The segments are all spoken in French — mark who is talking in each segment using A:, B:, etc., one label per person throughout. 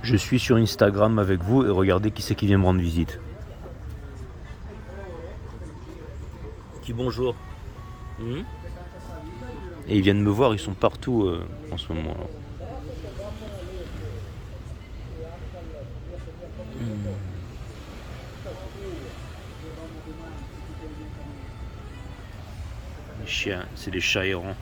A: Je suis sur Instagram avec vous et regardez qui c'est qui vient me rendre visite. Qui bonjour. Et ils viennent me voir, ils sont partout en ce moment. Les chiens, c'est des chats errants.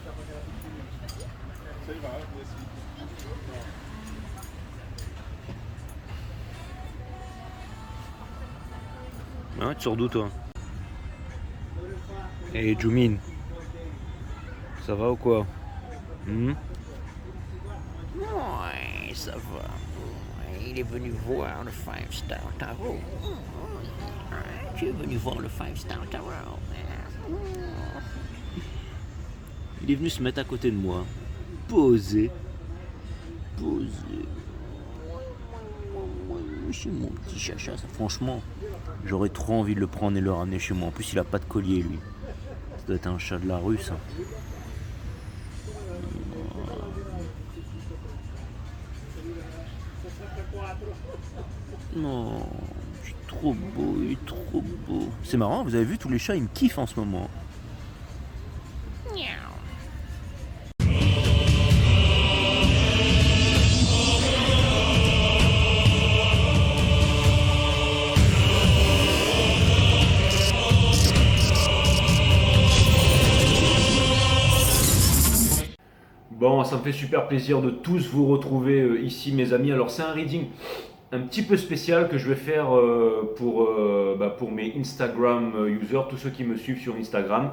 A: Hein, tu sors d'où toi? Hey Jumin, ça va ou quoi? Ouais, ça va. Ouais, il est venu voir le 5 Star Tarot. Tu es venu voir le 5 Star Tarot. Il est venu se mettre à côté de moi. Poser. Poser. C'est mon petit chacha, ça. Franchement, j'aurais trop envie de le prendre et le ramener chez moi. En plus, il a pas de collier, lui. Ça doit être un chat de la rue, ça. Non, il est trop beau, il est trop beau. C'est marrant, vous avez vu, tous les chats, ils me kiffent en ce moment. Bon, ça me fait super plaisir de tous vous retrouver ici, mes amis. Alors, c'est un reading un petit peu spécial que je vais faire pour mes Instagram users, tous ceux qui me suivent sur Instagram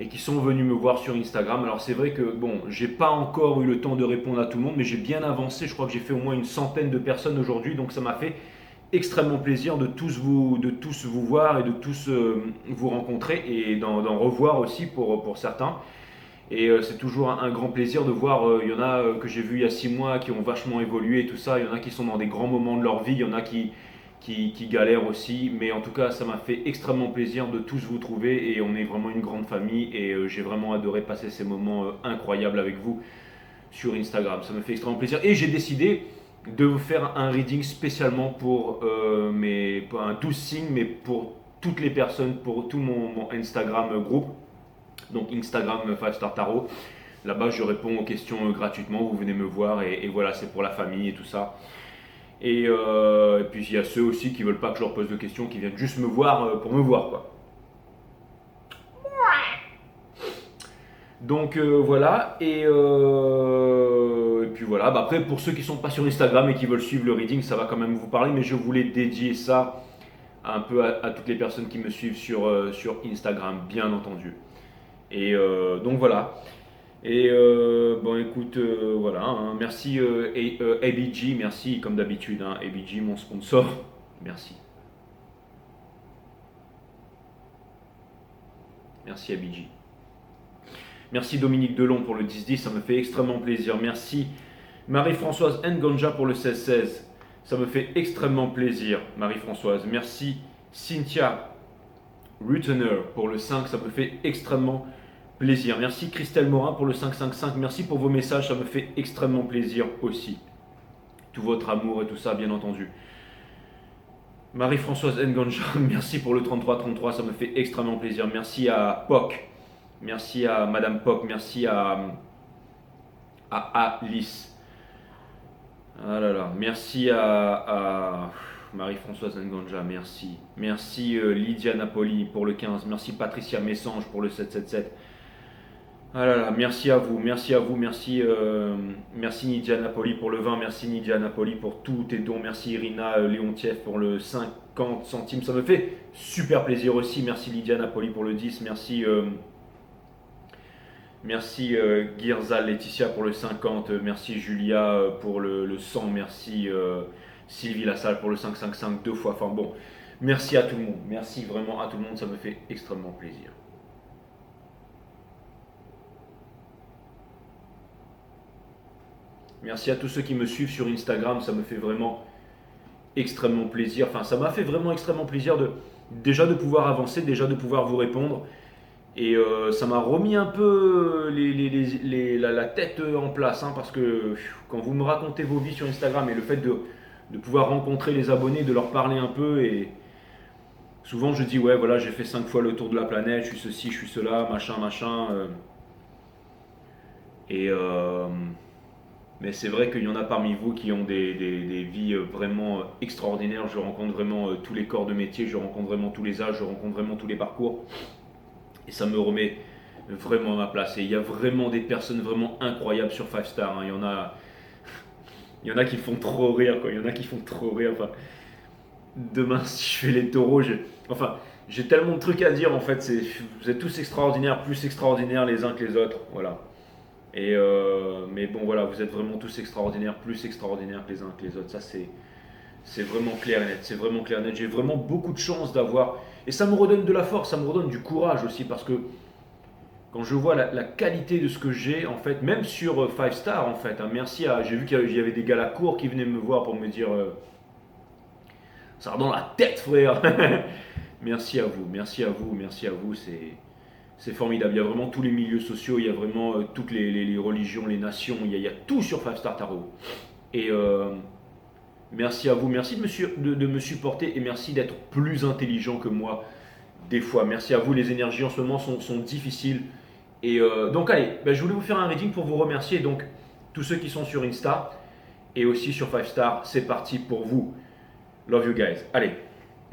A: et qui sont venus me voir sur Instagram. Alors, c'est vrai que, bon, j'ai pas encore eu le temps de répondre à tout le monde, mais j'ai bien avancé. Je crois que j'ai fait au moins une centaine de personnes aujourd'hui, donc ça m'a fait extrêmement plaisir de tous vous voir et de tous vous rencontrer et d'en revoir aussi pour certains. Et c'est toujours un grand plaisir de voir, il y en a que j'ai vu il y a 6 mois qui ont vachement évolué et tout ça, il y en a qui sont dans des grands moments de leur vie, il y en a qui galèrent aussi, mais en tout cas ça m'a fait extrêmement plaisir de tous vous trouver et on est vraiment une grande famille et j'ai vraiment adoré passer ces moments incroyables avec vous sur Instagram, ça me fait extrêmement plaisir. Et j'ai décidé de vous faire un reading spécialement pour un 12 signes, mais pour toutes les personnes, pour tout mon Instagram groupe. Donc Instagram 5 Star Tarot. Là-bas, je réponds aux questions gratuitement. Vous venez me voir et voilà, c'est pour la famille et tout ça. Et puis il y a ceux aussi qui veulent pas que je leur pose de questions, qui viennent juste me voir pour me voir, quoi. Donc voilà. Et puis voilà. Bah, après, pour ceux qui sont pas sur Instagram et qui veulent suivre le reading, ça va quand même vous parler. Mais je voulais dédier ça un peu à toutes les personnes qui me suivent sur Instagram, bien entendu. Et donc voilà. Et bon, écoute, voilà. Hein. Merci ABG, merci comme d'habitude. Hein, ABG, mon sponsor. Merci. Merci ABG. Merci Dominique Delon pour le 10-10, ça me fait extrêmement plaisir. Merci Marie-Françoise Nganja pour le 16-16. Ça me fait extrêmement plaisir, Marie-Françoise. Merci Cynthia Rutener pour le 5, ça me fait extrêmement plaisir. Merci Christelle Morin pour le 555. Merci pour vos messages, ça me fait extrêmement plaisir aussi. Tout votre amour et tout ça, bien entendu. Marie-Françoise Nganja, merci pour le 3333, ça me fait extrêmement plaisir. Merci à POC, merci à Madame POC, merci à Alice. Ah là là, merci à Marie-Françoise Nganja, merci. Merci Lydia Napoli pour le 15, merci Patricia Messange pour le 777. Ah là là, merci à vous, merci merci Nidia Napoli pour le 20, merci Nidia Napoli pour tous tes dons, merci Irina Léontiev pour le 50 centimes, ça me fait super plaisir aussi, merci Lydia Napoli pour le 10, merci Girza Laetitia pour le 50, merci Julia pour le 100, merci Sylvie Lassalle pour le 555 deux fois, enfin bon, merci à tout le monde, merci vraiment à tout le monde, ça me fait extrêmement plaisir. Merci à tous ceux qui me suivent sur Instagram, ça me fait vraiment extrêmement plaisir. Enfin, ça m'a fait vraiment extrêmement plaisir déjà de pouvoir avancer, déjà de pouvoir vous répondre Et ça m'a remis un peu la tête en place, hein, parce que quand vous me racontez vos vies sur Instagram et le fait de pouvoir rencontrer les abonnés, de leur parler un peu, et souvent je dis ouais voilà j'ai fait 5 fois le tour de la planète, je suis ceci, je suis cela, machin, machin. Et mais c'est vrai qu'il y en a parmi vous qui ont des vies vraiment extraordinaires. Je rencontre vraiment tous les corps de métier, je rencontre vraiment tous les âges, je rencontre vraiment tous les parcours. Et ça me remet vraiment à ma place. Et il y a vraiment des personnes vraiment incroyables sur Five Star, hein. Il y en a qui font trop rire, quoi. Il y en a qui font trop rire. Enfin, demain, si je fais les taureaux, j'ai tellement de trucs à dire en fait. Vous êtes tous extraordinaires, plus extraordinaires les uns que les autres. Voilà. Et mais bon, voilà, vous êtes vraiment tous extraordinaires, plus extraordinaires que les uns que les autres. Ça, c'est vraiment clair et net. C'est vraiment clair et net. J'ai vraiment beaucoup de chance d'avoir. Et ça me redonne de la force, ça me redonne du courage aussi parce que quand je vois la qualité de ce que j'ai, en fait, même sur Five Star, en fait, hein, merci à. J'ai vu qu'il y avait des gars à la cour qui venaient me voir pour me dire ça va dans la tête, frère. Merci à vous, merci à vous, merci à vous. C'est formidable. Il y a vraiment tous les milieux sociaux, il y a vraiment toutes les religions, les nations, il y a tout sur Five Star Tarot. Et merci à vous, merci de me supporter et merci d'être plus intelligent que moi des fois. Merci à vous, les énergies en ce moment sont difficiles. Et donc allez, ben, je voulais vous faire un reading pour vous remercier. Donc tous ceux qui sont sur Insta et aussi sur Five Star, c'est parti pour vous. Love you guys. Allez,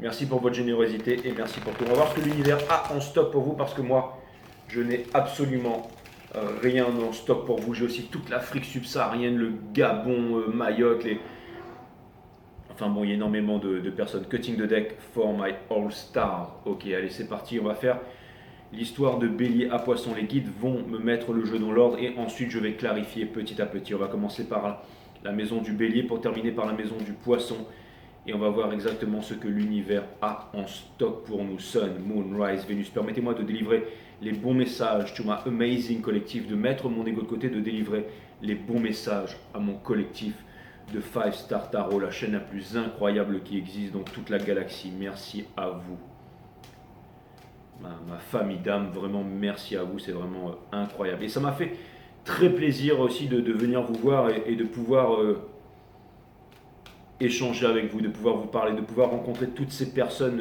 A: merci pour votre générosité et merci pour tout. On va voir ce que l'univers a en stock pour vous parce que moi, je n'ai absolument rien en stock pour vous. J'ai aussi toute l'Afrique subsaharienne, le Gabon, Mayotte, Enfin bon, il y a énormément de personnes. Cutting the deck for my all star. Ok, allez, c'est parti. On va faire l'histoire de Bélier à Poisson. Les guides vont me mettre le jeu dans l'ordre et ensuite je vais clarifier petit à petit. On va commencer par la maison du Bélier pour terminer par la maison du Poisson. Et on va voir exactement ce que l'univers a en stock pour nous. Sun, Moon, Rise, Vénus. Permettez-moi de délivrer les bons messages to my amazing collectif, de mettre mon ego de côté, de délivrer les bons messages à mon collectif de Five Star Tarot, la chaîne la plus incroyable qui existe dans toute la galaxie. Merci à vous. Ma famille d'âme, vraiment merci à vous, c'est vraiment incroyable. Et ça m'a fait très plaisir aussi de venir vous voir et de pouvoir échanger avec vous, de pouvoir vous parler, de pouvoir rencontrer toutes ces personnes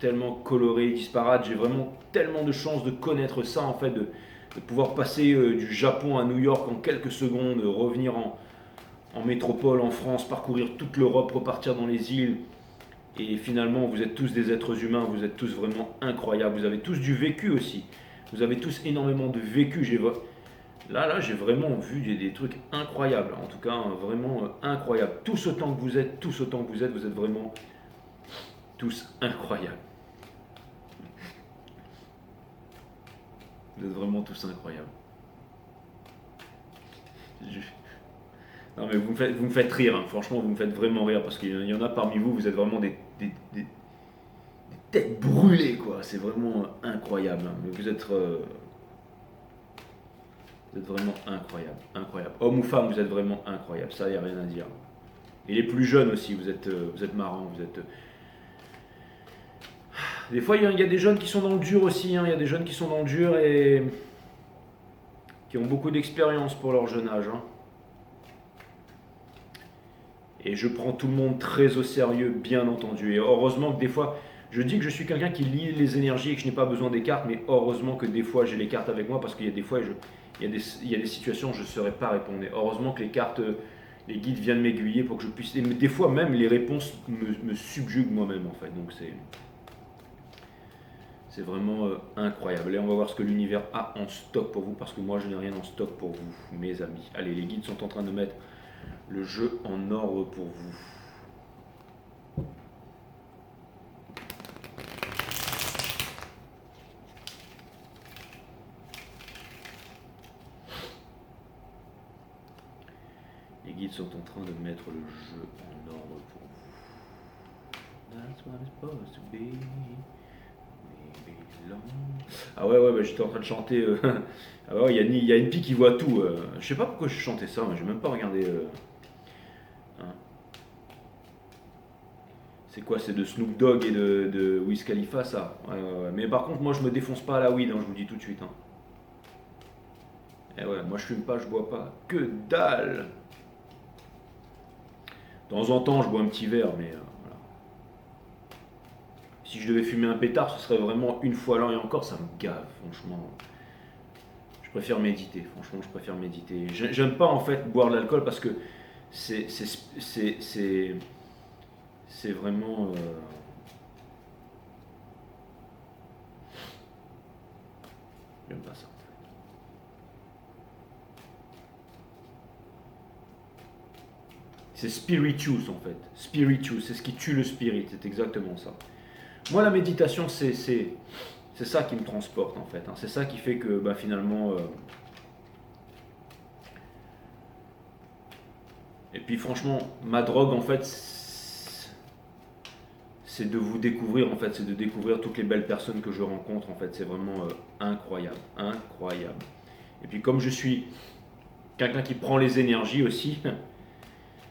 A: tellement colorées, disparates. J'ai vraiment tellement de chance de connaître ça en fait, de pouvoir passer du Japon à New York en quelques secondes, revenir en métropole, en France, parcourir toute l'Europe, repartir dans les îles. Et finalement, vous êtes tous des êtres humains, vous êtes tous vraiment incroyables, vous avez tous du vécu aussi. Vous avez tous énormément de vécu. Là, j'ai vraiment vu des trucs incroyables, en tout cas vraiment incroyables. Tous autant que vous êtes, vous êtes vraiment tous incroyables. Vous êtes vraiment tous incroyables. Non mais vous me faites rire, hein. Franchement vous me faites vraiment rire parce qu'il y en a parmi vous, vous êtes vraiment des têtes brûlées quoi, c'est vraiment incroyable, hein. Mais vous êtes vraiment incroyable, incroyable. Homme ou femme, vous êtes vraiment incroyable, ça y a rien à dire. Et les plus jeunes aussi, vous êtes marrants, vous êtes... Des fois il y a des jeunes qui sont dans le dur aussi, hein. Il y a des jeunes qui sont dans le dur et qui ont beaucoup d'expérience pour leur jeune âge, hein. Et je prends tout le monde très au sérieux, bien entendu. Et heureusement que des fois, je dis que je suis quelqu'un qui lit les énergies et que je n'ai pas besoin des cartes, mais heureusement que des fois j'ai les cartes avec moi parce qu'il y a des fois, il y a des situations où je ne saurais pas répondre. Et heureusement que les cartes, les guides viennent m'aiguiller pour que je puisse. Et des fois même, les réponses me subjuguent moi-même en fait. Donc c'est vraiment incroyable. Et on va voir ce que l'univers a en stock pour vous parce que moi je n'ai rien en stock pour vous, mes amis. Allez, les guides sont en train de mettre le jeu en ordre pour vous. Les guides sont en train de mettre le jeu en ordre pour vous. That's what it's supposed to be. Ah ouais, bah, j'étais en train de chanter. Ah ouais, il y a une pique qui voit tout. Je sais pas pourquoi je chantais ça, mais j'ai même pas regardé. Hein. C'est quoi? C'est de Snoop Dogg et de Wiz Khalifa, ça. Ouais, ouais, ouais. Mais par contre, moi, je me défonce pas à la weed, hein, je vous dis tout de suite. Hein. Et ouais, moi, je fume pas, je bois pas. Que dalle! De temps en temps, je bois un petit verre, mais voilà. Si je devais fumer un pétard, ce serait vraiment une fois l'an et encore, ça me gave, franchement. Je préfère méditer, franchement, je préfère méditer. J'aime pas en fait boire de l'alcool parce que c'est c'est c'est c'est c'est vraiment j'aime pas ça. C'est spirituous en fait. Spirituous, c'est ce qui tue le spirit, c'est exactement ça. Moi, la méditation, c'est ça qui me transporte en fait. Hein. C'est ça qui fait que bah, finalement. Et puis franchement, ma drogue en fait, c'est de vous découvrir en fait, c'est de découvrir toutes les belles personnes que je rencontre en fait. C'est vraiment incroyable, incroyable. Et puis comme je suis quelqu'un qui prend les énergies aussi,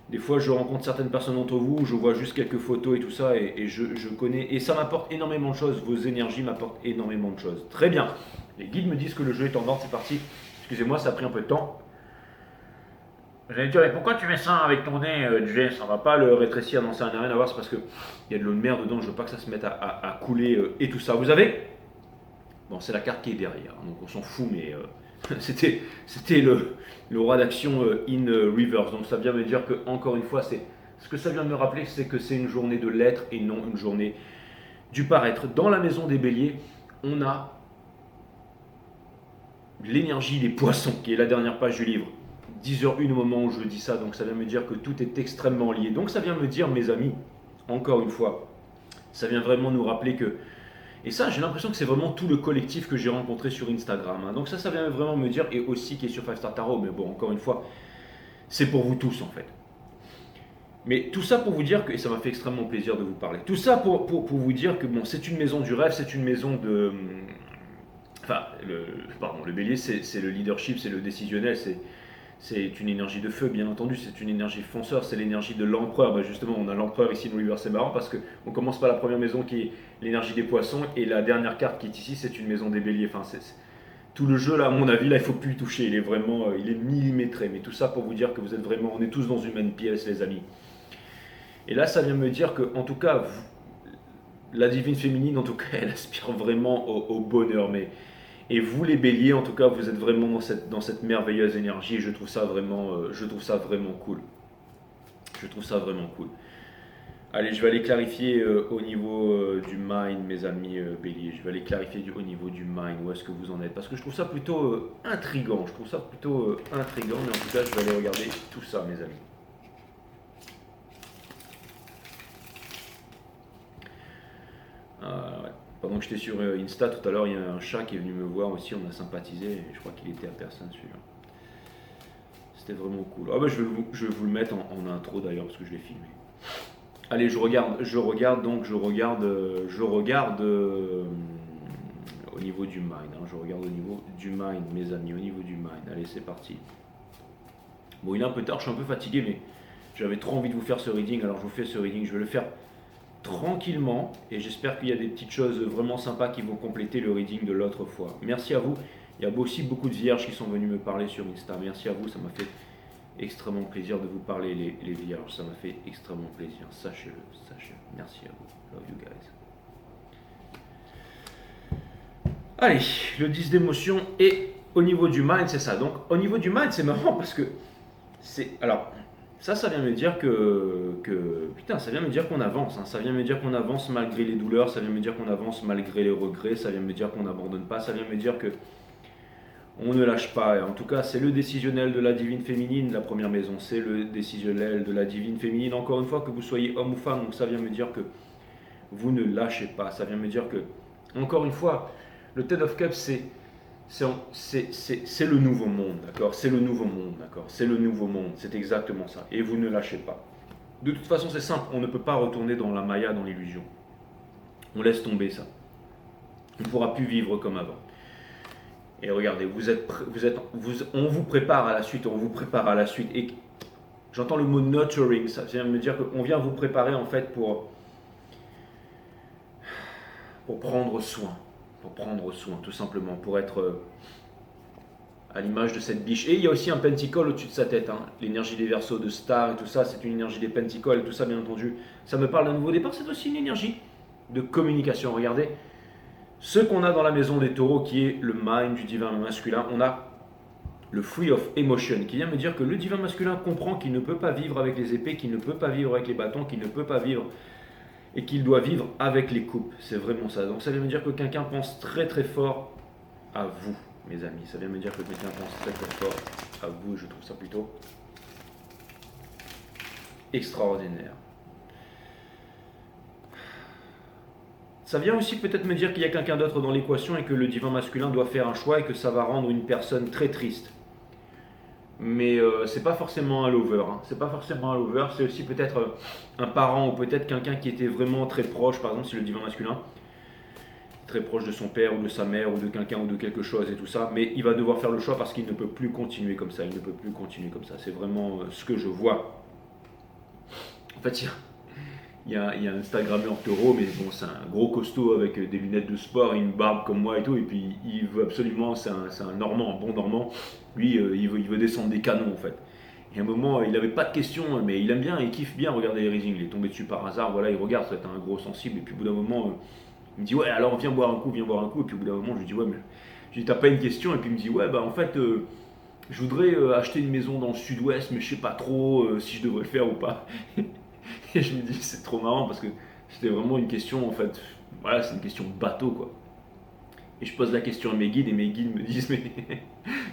A: des fois je rencontre certaines personnes d'entre vous, je vois juste quelques photos et tout ça, et je connais, et ça m'apporte énormément de choses. Vos énergies m'apportent énormément de choses. Très bien. Les guides me disent que le jeu est en ordre, c'est parti. Excusez-moi, ça a pris un peu de temps. J'allais dire, mais pourquoi tu mets ça avec ton nez, Jay? Ça va pas le rétrécir, non, ça n'a rien à voir, c'est parce qu'il y a de l'eau de mer dedans, je veux pas que ça se mette à couler et tout ça. Vous avez? Bon, c'est la carte qui est derrière, donc on s'en fout, mais c'était le roi d'action in reverse. Donc ça vient me dire que, encore une fois, ce que ça vient de me rappeler, c'est que c'est une journée de l'être et non une journée du paraître. Dans la maison des béliers, on a l'énergie des poissons, qui est la dernière page du livre. 10h01 au moment où je dis ça, donc ça vient me dire que tout est extrêmement lié. Donc ça vient me dire, mes amis, encore une fois, ça vient vraiment nous rappeler que... Et ça, j'ai l'impression que c'est vraiment tout le collectif que j'ai rencontré sur Instagram. Hein. Donc ça vient vraiment me dire, et aussi qui est sur 5 Star Tarot, mais bon, encore une fois, c'est pour vous tous en fait. Mais tout ça pour vous dire que, et ça m'a fait extrêmement plaisir de vous parler, tout ça pour vous dire que bon, c'est une maison du rêve, c'est une maison de... Enfin, le bélier, c'est le leadership, c'est le décisionnel, c'est une énergie de feu, bien entendu, c'est une énergie fonceur, c'est l'énergie de l'empereur. Ben justement, on a l'empereur ici, dans c'est marrant parce qu'on commence par la première maison qui est l'énergie des poissons et la dernière carte qui est ici, c'est une maison des béliers. Enfin, tout le jeu, là, à mon avis, là, il ne faut plus y toucher, il est vraiment, il est millimétré. Mais tout ça pour vous dire que vous êtes vraiment, on est tous dans une même pièce, les amis. Et là, ça vient me dire que, en tout cas, la divine féminine, en tout cas, elle aspire vraiment au bonheur. Et vous les béliers, en tout cas, vous êtes vraiment dans cette merveilleuse énergie et je trouve ça vraiment cool. Je trouve ça vraiment cool. Allez, je vais aller clarifier au niveau du mind, mes amis béliers. Je vais aller clarifier au niveau du mind, où est-ce que vous en êtes. Parce que je trouve ça plutôt intriguant. Je trouve ça plutôt intriguant, mais en tout cas, je vais aller regarder tout ça, mes amis. Ouais. Pendant que j'étais sur Insta tout à l'heure, il y a un chat qui est venu me voir aussi, on a sympathisé, et je crois qu'il était à personne celui-là. C'était vraiment cool. Ah bah je vais vous le mettre en intro d'ailleurs parce que je l'ai filmé. Allez, je regarde au niveau du mind. Hein, je regarde au niveau du mind, mes amis, au niveau du mind. Allez, c'est parti. Bon, il est un peu tard, je suis un peu fatigué, mais j'avais trop envie de vous faire ce reading, alors je vous fais ce reading. Je vais le faire tranquillement et j'espère qu'il y a des petites choses vraiment sympas qui vont compléter le reading de l'autre fois. Merci à vous. Il y a aussi beaucoup de vierges qui sont venues me parler sur Insta. Merci à vous, ça m'a fait extrêmement plaisir de vous parler les vierges. Ça m'a fait extrêmement plaisir. Sachez-le, sachez-le. Merci à vous. Love you guys. Allez, le 10 d'émotion et au niveau du mind, c'est ça. Donc au niveau du mind, c'est marrant parce que c'est... Alors, ça vient me dire putain, ça vient me dire qu'on avance. Hein. Ça vient me dire qu'on avance malgré les douleurs. Ça vient me dire qu'on avance malgré les regrets. Ça vient me dire qu'on n'abandonne pas. Ça vient me dire que on ne lâche pas. Et en tout cas, c'est le décisionnel de la divine féminine, la première maison. C'est le décisionnel de la divine féminine. Encore une fois, que vous soyez homme ou femme. Donc ça vient me dire que vous ne lâchez pas. Ça vient me dire que, encore une fois, le Ten of Cups, c'est le nouveau monde, d'accord? C'est le nouveau monde, d'accord? C'est le nouveau monde, c'est exactement ça. Et vous ne lâchez pas. De toute façon, c'est simple, on ne peut pas retourner dans la maya, dans l'illusion. On laisse tomber ça. On ne pourra plus vivre comme avant. Et regardez, on vous prépare à la suite, on vous prépare à la suite. Et j'entends le mot nurturing, ça vient me dire qu'on vient vous préparer en fait pour pour prendre soin, tout simplement, pour être à l'image de cette biche. Et il y a aussi un pentacole au-dessus de sa tête, hein. L'énergie des Verseaux, de Star et tout ça, c'est une énergie des pentacoles et tout ça, bien entendu. Ça me parle d'un nouveau départ, c'est aussi une énergie de communication. Regardez, ce qu'on a dans la maison des taureaux, qui est le mind du divin masculin, on a le free of emotion, qui vient me dire que le divin masculin comprend qu'il ne peut pas vivre avec les épées, qu'il ne peut pas vivre avec les bâtons, qu'il ne peut pas vivre et qu'il doit vivre avec les coupes. C'est vraiment ça. Donc ça vient me dire que quelqu'un pense très très fort à vous, mes amis. Ça vient me dire que quelqu'un pense très très fort à vous. Je trouve ça plutôt extraordinaire. Ça vient aussi peut-être me dire qu'il y a quelqu'un d'autre dans l'équation et que le divin masculin doit faire un choix et que ça va rendre une personne très triste. Mais c'est pas forcément un lover, hein. C'est pas forcément un lover, c'est aussi peut-être un parent ou peut-être quelqu'un qui était vraiment très proche, par exemple si le divin masculin, très proche de son père ou de sa mère ou de quelqu'un ou de quelque chose et tout ça, mais il va devoir faire le choix parce qu'il ne peut plus continuer comme ça, il ne peut plus continuer comme ça, c'est vraiment ce que je vois. En fait, il y a un Instagrammeur taureau, mais bon, c'est un gros costaud avec des lunettes de sport et une barbe comme moi et tout. Et puis il veut absolument, c'est un Normand, un bon Normand. Lui, il veut descendre des canons en fait. Et à un moment, il n'avait pas de questions, mais il aime bien, il kiffe bien regarder les readings. Il est tombé dessus par hasard, voilà, il regarde, c'est un gros sensible. Et puis au bout d'un moment, il me dit ouais, alors viens boire un coup, viens boire un coup. Et puis au bout d'un moment, je lui dis ouais, mais je lui dis t'as pas une question. Et puis il me dit ouais, bah en fait, je voudrais acheter une maison dans le sud-ouest, mais je sais pas trop si je devrais le faire ou pas. Et je me dis, c'est trop marrant parce que c'était vraiment une question, en fait, voilà, c'est une question de bateau, quoi. Et je pose la question à mes guides et mes guides me disent, mais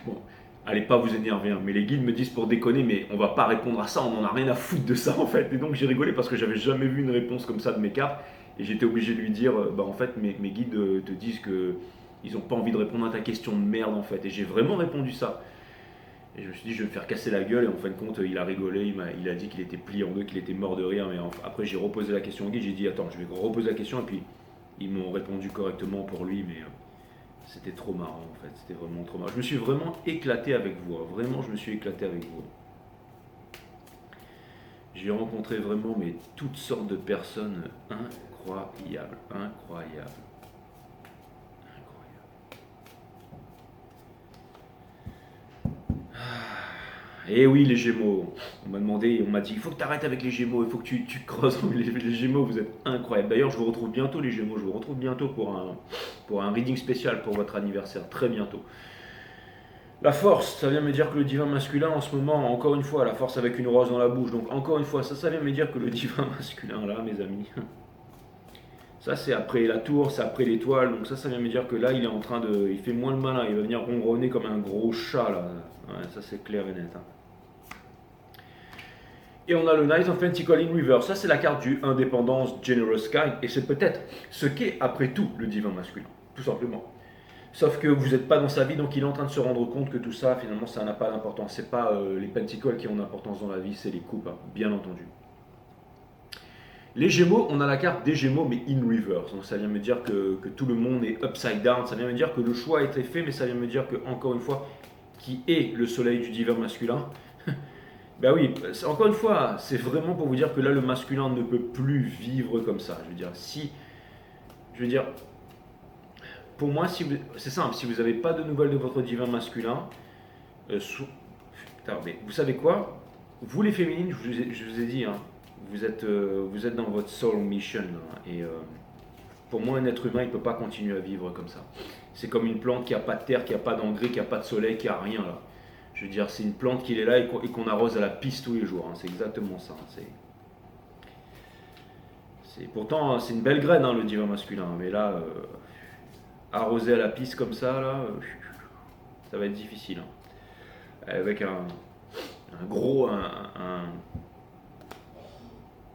A: bon, allez pas vous énerver, hein, mais les guides me disent pour déconner, mais on va pas répondre à ça, on en a rien à foutre de ça, en fait. Et donc j'ai rigolé parce que j'avais jamais vu une réponse comme ça de mes cartes et j'étais obligé de lui dire, bah en fait, mes guides te disent que ils ont pas envie de répondre à ta question de merde, en fait. Et j'ai vraiment répondu ça. Et je me suis dit, je vais me faire casser la gueule. Et en fin de compte, il a rigolé. Il a dit qu'il était plié en deux, qu'il était mort de rire. Mais après, j'ai reposé la question au guide. J'ai dit, attends, je vais reposer la question. Et puis, ils m'ont répondu correctement pour lui. Mais c'était trop marrant, en fait. C'était vraiment trop marrant. Je me suis vraiment éclaté avec vous, hein. Vraiment, je me suis éclaté avec vous. J'ai rencontré vraiment mais toutes sortes de personnes incroyables. Incroyables. Et oui, les Gémeaux. On m'a demandé, on m'a dit, il faut que tu arrêtes avec les Gémeaux, il faut que tu creuses. Les Gémeaux, vous êtes incroyables. D'ailleurs, je vous retrouve bientôt, les Gémeaux. Je vous retrouve bientôt pour un reading spécial pour votre anniversaire. Très bientôt. La force, ça vient me dire que le divin masculin, en ce moment, encore une fois, la force avec une rose dans la bouche. Donc, encore une fois, ça vient me dire que le divin masculin, là, mes amis, ça c'est après la tour, c'est après l'étoile. Donc, ça vient me dire que là, il est en train de. Il fait moins le malin, il va venir ronronner comme un gros chat, là. Ouais, ça, c'est clair et net, hein. Et on a le Knight of Pentacles in Reverse. Ça, c'est la carte du Indépendance, Generous Kind. Et c'est peut-être ce qu'est, après tout, le divin masculin. Tout simplement. Sauf que vous n'êtes pas dans sa vie, donc il est en train de se rendre compte que tout ça, finalement, ça n'a pas d'importance. C'est pas les Pentacles qui ont d'importance dans la vie, c'est les coupes, hein, bien entendu. Les Gémeaux, on a la carte des Gémeaux, mais in reverse. Donc ça vient me dire que tout le monde est upside down. Ça vient me dire que le choix a été fait, mais ça vient me dire que, encore une fois, qui est le soleil du divin masculin. Ben oui, encore une fois, c'est vraiment pour vous dire que là, le masculin ne peut plus vivre comme ça. Je veux dire, pour moi, c'est simple, si vous n'avez pas de nouvelles de votre divin masculin, mais vous savez quoi? Vous les féminines, je vous ai dit, hein, vous êtes dans votre soul mission, hein, et pour moi, un être humain, il ne peut pas continuer à vivre comme ça. C'est comme une plante qui n'a pas de terre, qui n'a pas d'engrais, qui n'a pas de soleil, qui n'a rien là. Je veux dire, c'est une plante qui est là et qu'on arrose à la pisse tous les jours, hein. C'est exactement ça, hein. Pourtant, hein, c'est une belle graine, hein, le divin masculin. Mais là, arroser à la pisse comme ça, là, ça va être difficile, hein. Avec un gros...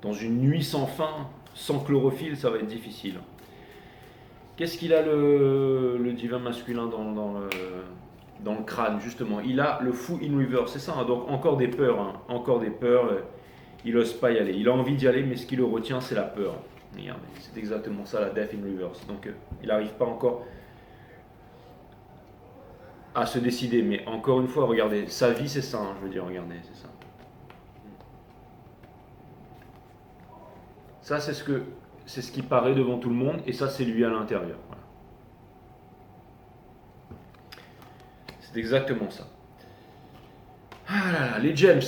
A: dans une nuit sans fin, sans chlorophylle, ça va être difficile. Qu'est-ce qu'il a le divin masculin dans le crâne, justement? Il a le fou in reverse, c'est ça, hein. Donc encore des peurs, hein. Encore des peurs. Il n'ose pas y aller. Il a envie d'y aller, mais ce qui le retient, c'est la peur. Regarde, c'est exactement ça, la death in reverse. Donc il n'arrive pas encore à se décider. Mais encore une fois, regardez, sa vie, c'est ça, hein, je veux dire, regardez, c'est ça. Ça, c'est ce que c'est ce qui paraît devant tout le monde, et ça c'est lui à l'intérieur. Voilà. C'est exactement ça. Ah là là, les gems,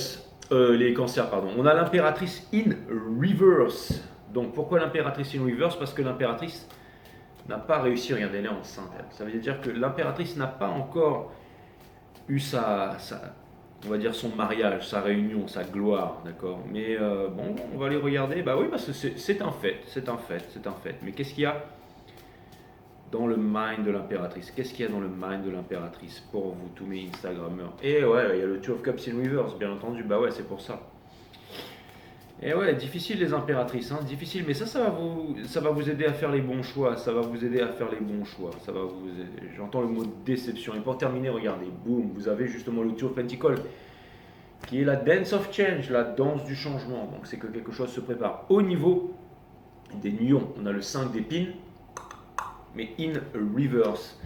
A: les cancers, pardon. On a l'impératrice in reverse. Donc pourquoi l'impératrice in reverse? Parce que l'impératrice n'a pas réussi, regardez, elle est enceinte. Ça veut dire que l'impératrice n'a pas encore eu on va dire son mariage, sa réunion, sa gloire, d'accord. Mais bon, on va aller regarder. Bah oui, parce que c'est un fait, c'est un fait, c'est un fait. Mais qu'est-ce qu'il y a dans le mind de l'impératrice? Qu'est-ce qu'il y a dans le mind de l'impératrice pour vous, tous mes Instagrammeurs? Et ouais, il y a le Two of Cups in reverse, bien entendu. Bah ouais, c'est pour ça. Et ouais, difficile les impératrices, hein, difficile, mais ça va vous aider à faire les bons choix, ça va vous aider à faire les bons choix, ça va vous aider. J'entends le mot déception. Et pour terminer, regardez, boum, vous avez justement le Two of Pentacles, qui est la Dance of Change, la danse du changement. Donc c'est que quelque chose se prépare. Au niveau des lions, on a le 5 d'épines, mais in reverse.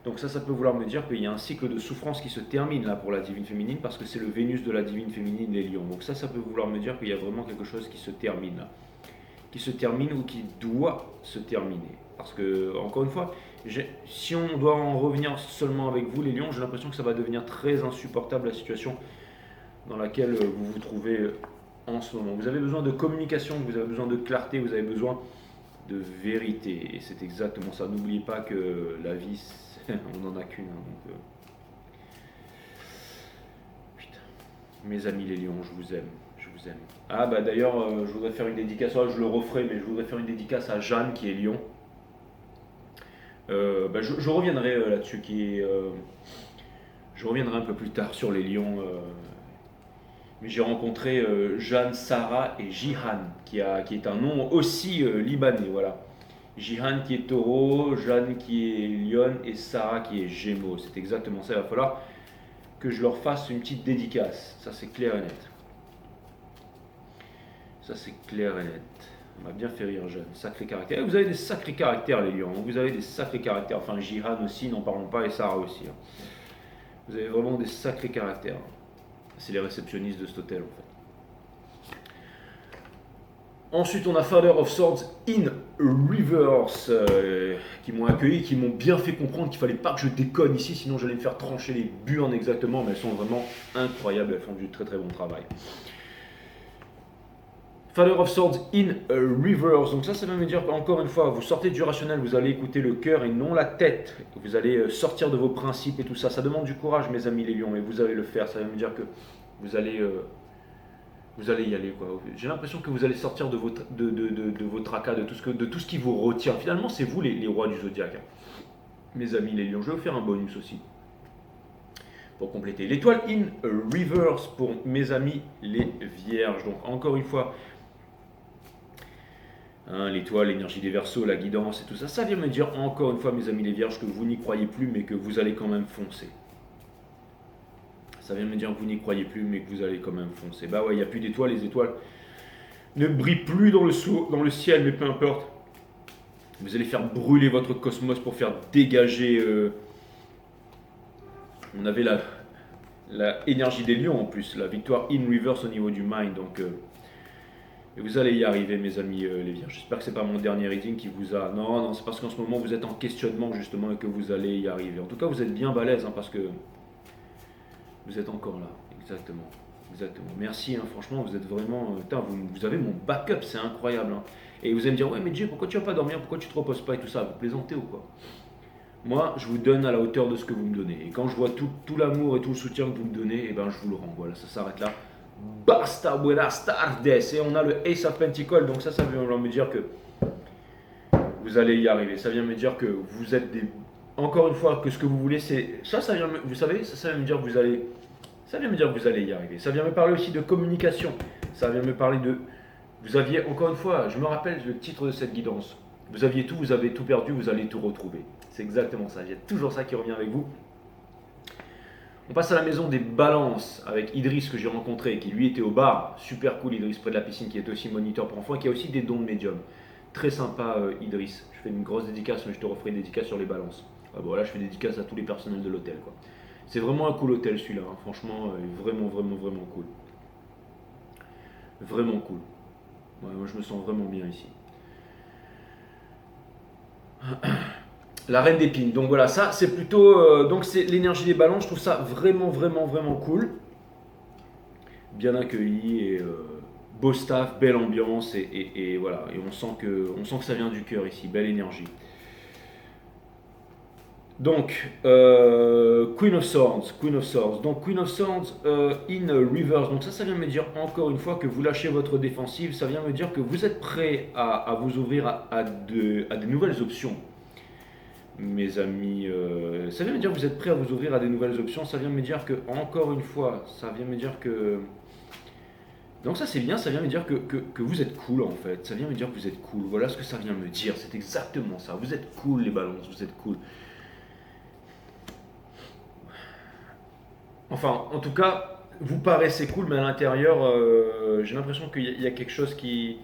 A: Donc ça peut vouloir me dire qu'il y a un cycle de souffrance qui se termine là pour la divine féminine, parce que c'est le Vénus de la divine féminine, les lions. Donc ça peut vouloir me dire qu'il y a vraiment quelque chose qui se termine là. Qui se termine ou qui doit se terminer. Parce que, encore une fois, si on doit en revenir seulement avec vous les lions, j'ai l'impression que ça va devenir très insupportable la situation dans laquelle vous vous trouvez en ce moment. Vous avez besoin de communication, vous avez besoin de clarté, vous avez besoin de vérité. Et c'est exactement ça. N'oubliez pas que la vie, on n'en a qu'une. Hein, putain. Mes amis les lions, je vous aime. Je vous aime. Ah bah d'ailleurs, je voudrais faire une dédicace, je le referai, mais je voudrais faire une dédicace à Jeanne qui est lion. Je reviendrai là-dessus, je reviendrai un peu plus tard sur les lions. Mais j'ai rencontré Jeanne, Sarah et Jihan, qui est un nom aussi libanais, voilà. Jihan qui est taureau, Jeanne qui est lion et Sarah qui est gémeaux. C'est exactement ça, il va falloir que je leur fasse une petite dédicace. Ça c'est clair et net. Ça c'est clair et net. On m'a bien fait rire Jeanne, sacré caractère. Et vous avez des sacrés caractères les lions, vous avez des sacrés caractères. Enfin Jihan aussi, n'en parlons pas, et Sarah aussi. Hein. Vous avez vraiment des sacrés caractères. C'est les réceptionnistes de cet hôtel en fait. Ensuite, on a Father of Swords in reverse qui m'ont accueilli, qui m'ont bien fait comprendre qu'il fallait pas que je déconne ici, sinon j'allais me faire trancher les burnes exactement. Mais elles sont vraiment incroyables, elles font du très très bon travail. Father of Swords in reverse. Donc ça va me dire qu'encore une fois, vous sortez du rationnel, vous allez écouter le cœur et non la tête. Vous allez sortir de vos principes et tout ça. Ça demande du courage, mes amis les lions, mais vous allez le faire. Ça va me dire que vous allez y aller, quoi. J'ai l'impression que vous allez sortir de vos tracas, de tout ce qui vous retient. Finalement, c'est vous les rois du zodiaque. Hein. Mes amis les lions, je vais vous faire un bonus aussi. Pour compléter. L'étoile in reverse pour mes amis les vierges. Donc encore une fois, hein, l'étoile, l'énergie des Verseaux, la guidance et tout ça, ça vient me dire encore une fois, mes amis les vierges, que vous n'y croyez plus, mais que vous allez quand même foncer. Ça vient me dire que vous n'y croyez plus, mais que vous allez quand même foncer. Bah ouais, il n'y a plus d'étoiles, les étoiles ne brillent plus dans le ciel, mais peu importe. Vous allez faire brûler votre cosmos pour faire dégager... on avait la énergie des lions en plus, la victoire in reverse au niveau du mind. Donc, et vous allez y arriver, mes amis les vierges. J'espère que ce n'est pas mon dernier reading qui vous a... Non, c'est parce qu'en ce moment, vous êtes en questionnement justement et que vous allez y arriver. En tout cas, vous êtes bien balèze hein, parce que... Vous êtes encore là, exactement. Merci, hein, franchement, vous êtes vraiment... vous avez mon backup, c'est incroyable. Hein. Et vous allez me dire, ouais, mais Jay, pourquoi tu vas pas dormir? Pourquoi tu te reposes pas et tout ça? Vous plaisantez ou quoi? Moi, je vous donne à la hauteur de ce que vous me donnez. Et quand je vois tout l'amour et tout le soutien que vous me donnez, eh ben, je vous le rends. Voilà, ça s'arrête là. Basta, buenas tardes. Et on a le Ace of Pentacles, donc ça vient me dire que vous allez y arriver. Ça vient me dire que vous êtes des... Encore une fois, que ce que vous voulez, c'est... Ça vient me... Vous savez, ça vient me dire que vous allez... Ça vient me dire que vous allez y arriver. Ça vient me parler aussi de communication. Ça vient me parler de... Vous aviez, encore une fois, je me rappelle le titre de cette guidance. Vous aviez tout, vous avez tout perdu, vous allez tout retrouver. C'est exactement ça. Il y a toujours ça qui revient avec vous. On passe à la maison des balances avec Idriss que j'ai rencontré, qui lui était au bar. Super cool Idriss, près de la piscine, qui est aussi moniteur pour enfants et qui a aussi des dons de médium. Très sympa Idriss. Je fais une grosse dédicace, mais je te referai une dédicace sur les balances. Ah bon, là, je fais des dédicaces à tous les personnels de l'hôtel, quoi. C'est vraiment un cool hôtel celui-là, hein. Franchement, vraiment cool. Vraiment cool. Ouais, moi je me sens vraiment bien ici. La reine d'épines. Donc voilà, ça c'est plutôt. Donc c'est l'énergie des ballons. Je trouve ça vraiment, vraiment, vraiment cool. Bien accueilli et beau staff, belle ambiance et voilà. Et on sent que ça vient du cœur ici. Belle énergie. Donc, Queen of Swords, Queen of Swords. Donc, Queen of Swords in reverse. Donc, ça vient me dire encore une fois que vous lâchez votre défensive. Ça vient me dire que vous êtes prêt à vous ouvrir à des nouvelles options, mes amis. Ça vient me dire que vous êtes prêt à vous ouvrir à des nouvelles options. Ça vient me dire que, encore une fois, ça vient me dire que. Donc, ça c'est bien, ça vient me dire que vous êtes cool en fait. Ça vient me dire que vous êtes cool. Voilà ce que ça vient me dire. C'est exactement ça. Vous êtes cool, les balances, vous êtes cool. Enfin, en tout cas, vous paraissez cool, mais à l'intérieur, j'ai l'impression qu'il y a quelque chose qui.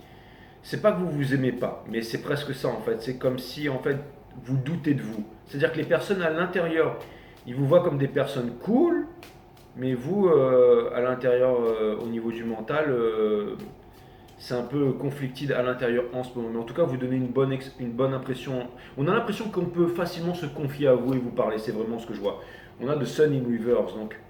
A: C'est pas que vous vous aimez pas, mais c'est presque ça en fait. C'est comme si en fait vous doutez de vous. C'est-à-dire que les personnes à l'intérieur, ils vous voient comme des personnes cool, mais vous, à l'intérieur, au niveau du mental, c'est un peu conflicted à l'intérieur en ce moment. Mais en tout cas, vous donnez une bonne impression. On a l'impression qu'on peut facilement se confier à vous et vous parler. C'est vraiment ce que je vois. On a de Sun in Reverse, donc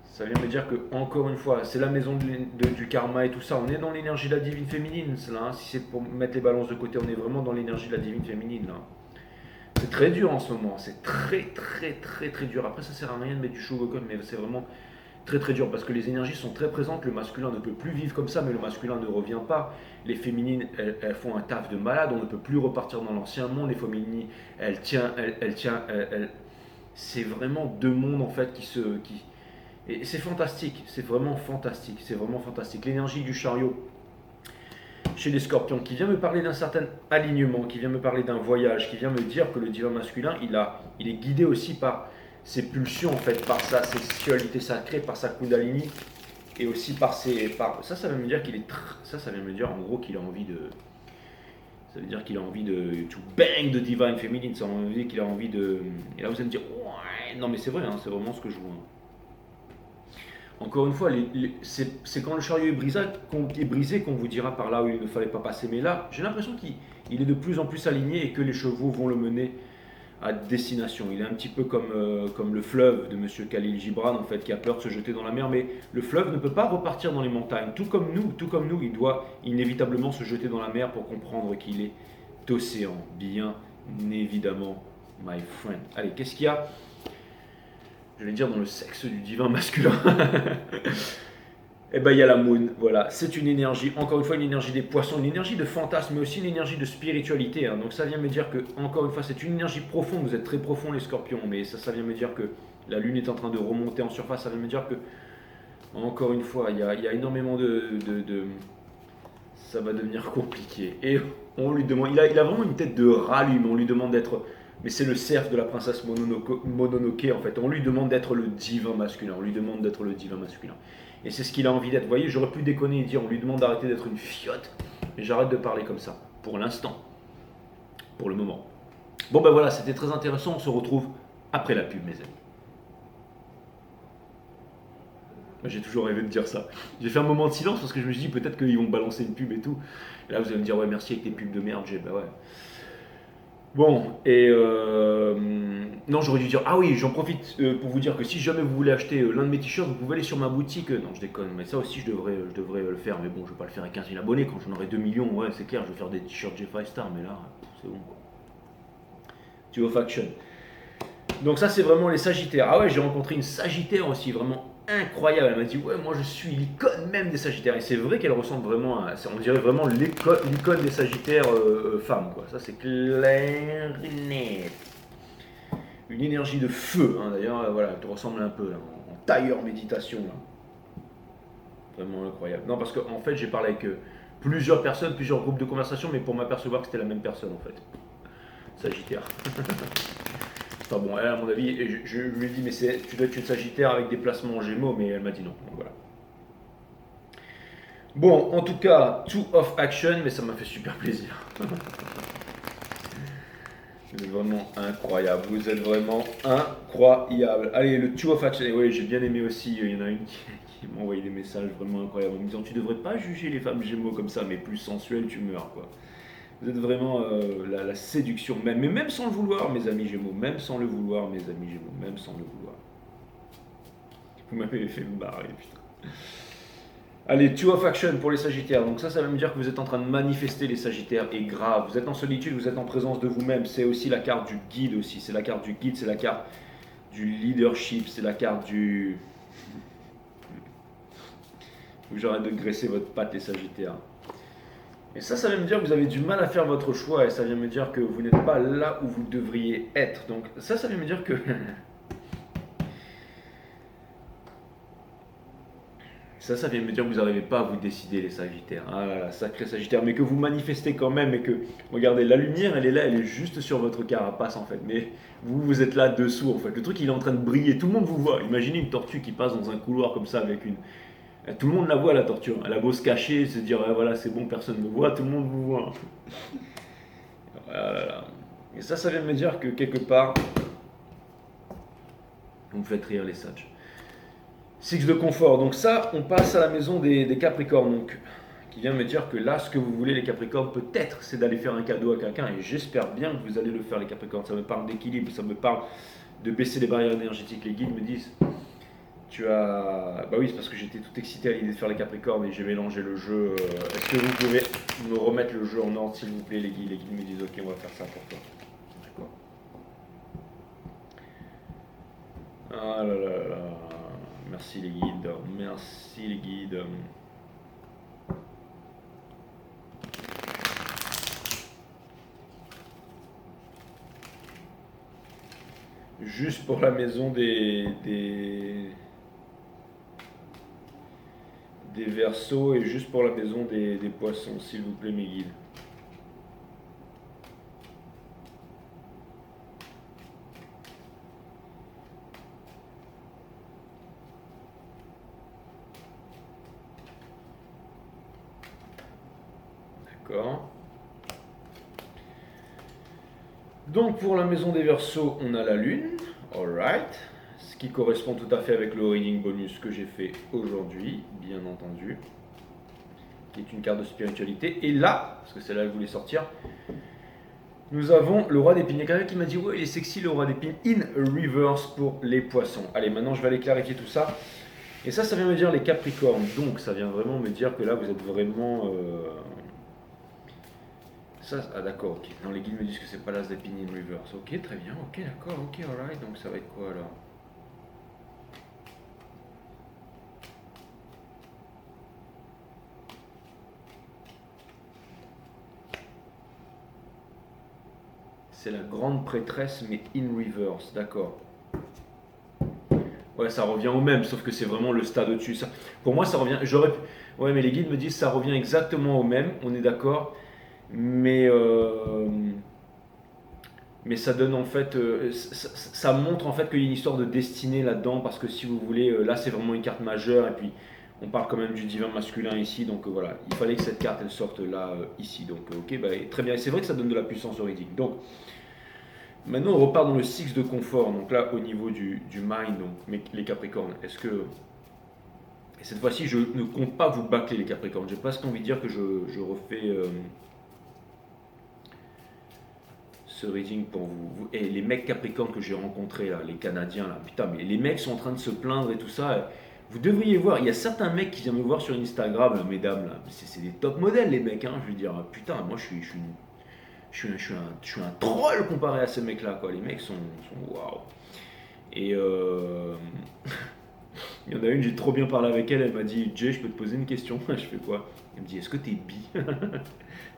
A: ça vient me dire que, encore une fois, c'est la maison du karma et tout ça. On est dans l'énergie de la divine féminine, là, hein. Si c'est pour mettre les balances de côté, on est vraiment dans l'énergie de la divine féminine, là. C'est très dur en ce moment. C'est très, très, très, très dur. Après, ça sert à rien de mettre du sugarcoat, mais c'est vraiment très, très dur parce que les énergies sont très présentes. Le masculin ne peut plus vivre comme ça, mais le masculin ne revient pas. Les féminines, elles font un taf de malade. On ne peut plus repartir dans l'ancien monde. Les féminines, elles tiennent, c'est vraiment deux mondes en fait et c'est fantastique, c'est vraiment fantastique, c'est vraiment fantastique. L'énergie du chariot chez les scorpions qui vient me parler d'un certain alignement, qui vient me parler d'un voyage, qui vient me dire que le divin masculin, il est guidé aussi par ses pulsions en fait, par sa sexualité sacrée, par sa kundalini et aussi ça vient me dire ça vient me dire en gros qu'il a envie de ça veut dire qu'il a envie de to bang the divine feminine, ça veut dire qu'il a envie de et là vous allez me dire ouais, non mais c'est vrai hein, c'est vraiment ce que je vois. Encore une fois, c'est quand le chariot est brisé qu'on vous dira par là où il ne fallait pas passer. Mais là, j'ai l'impression qu'il est de plus en plus aligné et que les chevaux vont le mener à destination. Il est un petit peu comme le fleuve de Monsieur Khalil Gibran, en fait, qui a peur de se jeter dans la mer. Mais le fleuve ne peut pas repartir dans les montagnes. Tout comme nous, il doit inévitablement se jeter dans la mer pour comprendre qu'il est océan. Bien évidemment, my friend. Allez, qu'est-ce qu'il y a? Je vais dire dans le sexe du divin masculin. Et ben il y a la moon, voilà, c'est une énergie, encore une fois une énergie des poissons, une énergie de fantasme, mais aussi une énergie de spiritualité, hein. Donc ça vient me dire que, encore une fois, c'est une énergie profonde, vous êtes très profond les scorpions, mais ça vient me dire que la lune est en train de remonter en surface, ça vient me dire que, encore une fois, il y a énormément ça va devenir compliqué. Et on lui demande, il a vraiment une tête de rallume, on lui demande d'être. Mais c'est le cerf de la princesse Mononoke en fait. On lui demande d'être le divin masculin. On lui demande d'être le divin masculin. Et c'est ce qu'il a envie d'être. Vous voyez, j'aurais pu déconner et dire on lui demande d'arrêter d'être une fiotte. Mais j'arrête de parler comme ça. Pour l'instant. Pour le moment. Bon ben voilà, c'était très intéressant. On se retrouve après la pub, mes amis. J'ai toujours rêvé de dire ça. J'ai fait un moment de silence parce que je me suis dit peut-être qu'ils vont me balancer une pub et tout. Et là vous allez me dire ouais merci avec tes pubs de merde. Bah ouais. Bon, et non, j'aurais dû dire, ah oui, j'en profite pour vous dire que si jamais vous voulez acheter l'un de mes t-shirts, vous pouvez aller sur ma boutique. Non, je déconne, mais ça aussi, je devrais le faire. Mais bon, je vais pas le faire à 15 000 abonnés. Quand j'en aurai 2 millions, ouais, c'est clair, je vais faire des t-shirts J5 Star, mais là, c'est bon, quoi. Duo Faction. Donc ça, c'est vraiment les Sagittaires. Ah ouais, j'ai rencontré une Sagittaire aussi, vraiment incroyable. Elle m'a dit, ouais, moi je suis l'icône même des Sagittaires. Et c'est vrai qu'elle ressemble vraiment à, on dirait vraiment l'icône des Sagittaires femmes, quoi. Ça, c'est clair et net. Une énergie de feu, hein, d'ailleurs, voilà, elle te ressemble un peu, là, en tailleur méditation, là. Vraiment incroyable. Non, parce qu'en fait, j'ai parlé avec plusieurs personnes, plusieurs groupes de conversation, mais pour m'apercevoir que c'était la même personne, en fait. Sagittaire. Enfin bon, elle, à mon avis, je lui ai dit, mais tu dois être une Sagittaire avec des placements en Gémeaux, mais elle m'a dit non. Donc voilà. Bon, en tout cas, two of action, mais ça m'a fait super plaisir. Vous êtes vraiment incroyable. Vous êtes vraiment incroyable. Allez, le two of action. Et oui, j'ai bien aimé aussi. Il y en a une qui m'a envoyé des messages vraiment incroyables en me disant tu devrais pas juger les femmes Gémeaux comme ça, mais plus sensuelles, tu meurs, quoi. Vous êtes vraiment la séduction même. Mais même sans le vouloir, mes amis Gémeaux. Même sans le vouloir, mes amis Gémeaux. Même sans le vouloir. Vous m'avez fait me barrer, putain. Allez, Two of Action pour les Sagittaires. Donc ça veut me dire que vous êtes en train de manifester les Sagittaires. Et grave, vous êtes en solitude, vous êtes en présence de vous-même. C'est aussi la carte du guide aussi. C'est la carte du guide, c'est la carte du leadership, c'est la carte du... Faut que j'arrête de graisser votre patte, les Sagittaires. Et ça veut me dire que vous avez du mal à faire votre choix. Et ça vient me dire que vous n'êtes pas là où vous devriez être. Donc ça vient me dire que... Ça vient me dire que vous n'arrivez pas à vous décider, les Sagittaires. Ah là là, sacré Sagittaire. Mais que vous manifestez quand même et que, regardez, la lumière, elle est là, elle est juste sur votre carapace en fait. Mais vous êtes là dessous en fait. Le truc, il est en train de briller. Tout le monde vous voit. Imaginez une tortue qui passe dans un couloir comme ça avec une... Tout le monde la voit, la tortue. Elle a beau se cacher, se dire, ah, voilà, c'est bon, personne ne me voit, tout le monde vous voit. Ah là là. Et ça vient me dire que quelque part, vous me faites rire, les Sages. Six de confort. Donc ça, on passe à la maison des Capricornes. Donc, qui vient me dire que là, ce que vous voulez, les Capricornes, peut-être, c'est d'aller faire un cadeau à quelqu'un. Et j'espère bien que vous allez le faire, les Capricornes. Ça me parle d'équilibre, ça me parle de baisser les barrières énergétiques. Les guides me disent, tu as... Bah oui, c'est parce que j'étais tout excité à l'idée de faire les Capricornes et j'ai mélangé le jeu. Est-ce que vous pouvez me remettre le jeu en ordre, s'il vous plaît, les guides? Les guides me disent, ok, on va faire ça pour toi. D'accord. Ah là là là. Merci les guides, merci les guides. Juste pour la maison des Verseaux et juste pour la maison des Poissons, s'il vous plaît, mes guides. D'accord. Donc pour la maison des Verseaux, on a la Lune. Alright. Ce qui correspond tout à fait avec le reading bonus que j'ai fait aujourd'hui, bien entendu. Qui est une carte de spiritualité. Et là, parce que c'est là que je voulais sortir, nous avons le roi d'épines. Il y a quelqu'un qui m'a dit, ouais, il est sexy le roi d'épines in reverse pour les Poissons. Allez, maintenant je vais aller clarifier tout ça. Et ça vient me dire les Capricornes. Donc ça vient vraiment me dire que là, vous êtes vraiment... Ah d'accord, ok. Non, les guides me disent que c'est pas l'as d'épines in reverse. Ok, très bien, ok, d'accord, ok, alright. Donc ça va être quoi alors? C'est la grande prêtresse, mais in reverse, d'accord. Ouais, ça revient au même, sauf que c'est vraiment le stade au-dessus. Pour moi, ça revient... Ouais, mais les guides me disent que ça revient exactement au même, on est d'accord. Mais ça donne en fait... ça montre en fait qu'il y a une histoire de destinée là-dedans, parce que si vous voulez, là c'est vraiment une carte majeure, et puis on parle quand même du divin masculin ici, donc voilà, il fallait que cette carte elle sorte là, ici. Donc ok, bah, très bien, et c'est vrai que ça donne de la puissance juridique. Donc... Maintenant, on repart dans le six de confort. Donc là, au niveau du mind, donc les Capricornes, est-ce que... Et cette fois-ci, je ne compte pas vous bâcler, les Capricornes. J'ai presque envie de dire que je refais ce reading pour vous. Et les mecs Capricornes que j'ai rencontrés, là, les Canadiens, là, putain, mais les mecs sont en train de se plaindre et tout ça. Vous devriez voir, il y a certains mecs qui viennent me voir sur Instagram, là, mesdames, là. C'est des top modèles, les mecs, hein. Je veux dire, putain, moi je suis un troll comparé à ces mecs-là, quoi. Les mecs sont waouh. Et il y en a une, j'ai trop bien parlé avec elle. Elle m'a dit, Jay, je peux te poser une question? Je fais quoi? Elle me dit, est-ce que t'es bi? Elle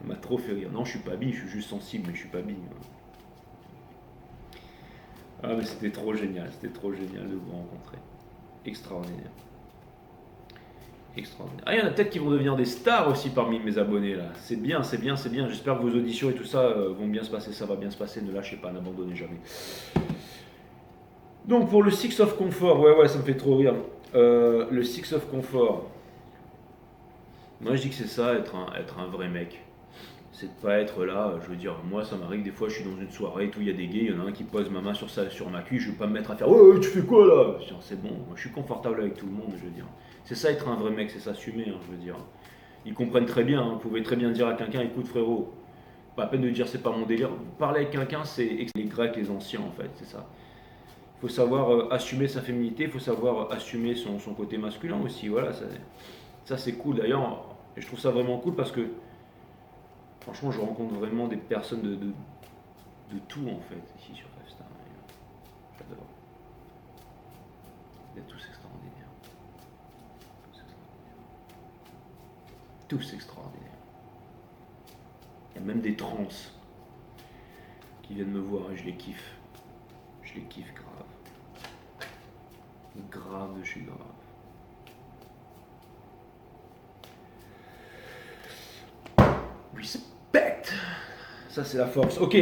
A: m'a trop fait rire. Non, je suis pas bi, je suis juste sensible, mais je suis pas bi. Ah, mais c'était trop génial de vous rencontrer. Extraordinaire. Extraordinaire. Ah, il y en a peut-être qui vont devenir des stars aussi parmi mes abonnés là. C'est bien, c'est bien, c'est bien. J'espère que vos auditions et tout ça vont bien se passer. Ça va bien se passer. Ne lâchez pas, n'abandonnez jamais. Donc pour le Six of Comfort, ouais, ça me fait trop rire. Le Six of Comfort. Moi je dis que c'est ça, être un vrai mec. C'est de pas être là, je veux dire, moi ça m'arrive des fois, je suis dans une soirée, tout, il y a des gays, il y en a un qui pose ma main sur ma cuisse, je vais pas me mettre à faire ouais, tu fais quoi là? C'est bon, moi, je suis confortable avec tout le monde, je veux dire. C'est ça être un vrai mec, c'est s'assumer, hein, je veux dire. Ils comprennent très bien, hein, vous pouvez très bien dire à quelqu'un, écoute frérot, pas à peine de dire c'est pas mon délire. Parler avec quelqu'un, c'est les Grecs, les anciens en fait, c'est ça. Il faut savoir assumer sa féminité, il faut savoir assumer son côté masculin aussi. Voilà, ça c'est cool. D'ailleurs, et je trouve ça vraiment cool parce que franchement, je rencontre vraiment des personnes de tout en fait ici sur Festa. J'adore. Vous êtes tous extraordinaires. Tous extraordinaires. Il y a même des trans qui viennent me voir et je les kiffe. Je les kiffe grave. Grave de chez grave. Respect. Ça c'est la force. Ok.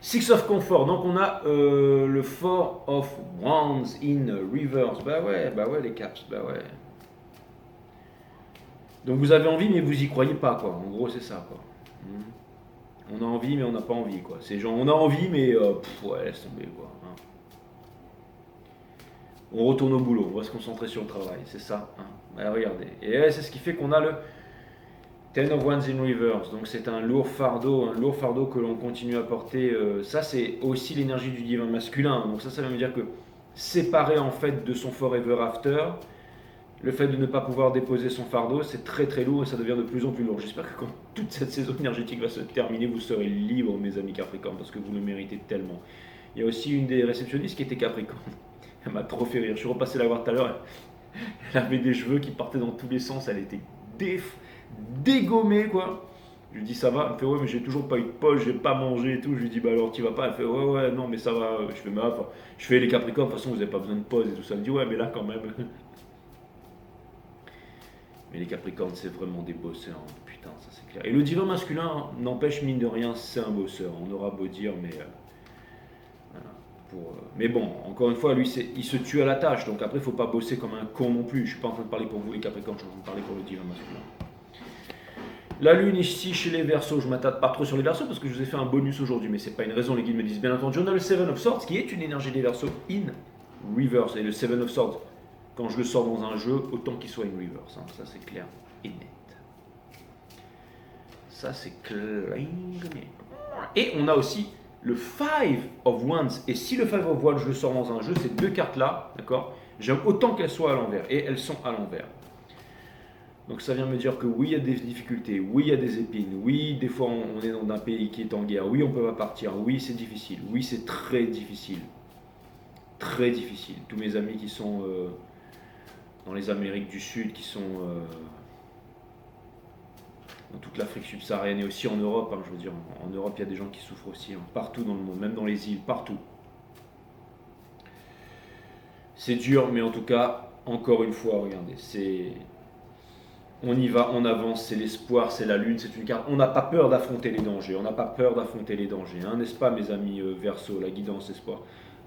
A: Six of Comfort. Donc on a le Four of Wands in reverse. Bah ouais les caps. Bah ouais. Donc vous avez envie mais vous y croyez pas quoi. En gros c'est ça quoi. On a envie mais on n'a pas envie quoi. C'est genre on a envie mais ouais laisse tomber quoi. Hein. On retourne au boulot, on va se concentrer sur le travail, c'est ça. Hein. Bah, regardez. Et c'est ce qui fait qu'on a le Ten of Wands in Reverse. Donc c'est un lourd fardeau que l'on continue à porter. Ça c'est aussi l'énergie du divin masculin. Donc ça veut dire que séparé en fait de son forever after, le fait de ne pas pouvoir déposer son fardeau, c'est très très lourd et ça devient de plus en plus lourd. J'espère que quand toute cette saison énergétique va se terminer, vous serez libres mes amis Capricorne parce que vous le méritez tellement. Il y a aussi une des réceptionnistes qui était Capricorne. Elle m'a trop fait rire. Je suis repassé la voir tout à l'heure. Elle avait des cheveux qui partaient dans tous les sens. Elle était dégommée, quoi. Je lui dis ça va. Elle me fait ouais, mais j'ai toujours pas eu de poche, j'ai pas mangé et tout. Je lui dis bah alors tu vas pas. Elle fait ouais, non, mais ça va. Je fais mais enfin, je fais les Capricornes. De toute façon, vous avez pas besoin de pause et tout ça. Elle me dit ouais, mais là quand même. Mais les Capricornes, c'est vraiment des bosseurs. Hein. Putain, ça c'est clair. Et le divin masculin n'empêche mine de rien, c'est un bosseur. On aura beau dire, mais. Mais bon, encore une fois, lui, il se tue à la tâche. Donc après, il ne faut pas bosser comme un con non plus. Je ne suis pas en train de parler pour vous les Capricornes, je suis en train de parler pour le divin masculin. La lune ici chez les Verseaux, je ne m'attarde pas trop sur les Verseaux parce que je vous ai fait un bonus aujourd'hui, mais ce n'est pas une raison, les guides me disent bien entendu. On a le Seven of Swords qui est une énergie des Verseaux in reverse. Et le Seven of Swords, quand je le sors dans un jeu, autant qu'il soit in reverse. Hein. Ça c'est clair et net. Ça c'est clair et net. Et on a aussi le Five of Wands, et si le Five of Wands je le sors dans un jeu, ces deux cartes là, d'accord, j'aime autant qu'elles soient à l'envers, et elles sont à l'envers. Donc ça vient me dire que oui, il y a des difficultés, oui, il y a des épines, oui, des fois on est dans un pays qui est en guerre, oui, on peut pas partir, oui, c'est difficile, oui, c'est très difficile. Très difficile. Tous mes amis qui sont dans les Amériques du Sud, qui sont dans toute l'Afrique subsaharienne et aussi en Europe, hein, je veux dire, en Europe il y a des gens qui souffrent aussi, hein, partout dans le monde, même dans les îles, partout. C'est dur, mais en tout cas, encore une fois, regardez, on y va, on avance, c'est l'espoir, c'est la lune, c'est une carte. On n'a pas peur d'affronter les dangers, on n'a pas peur d'affronter les dangers, hein, n'est-ce pas mes amis Verseau, la guidance, l'espoir.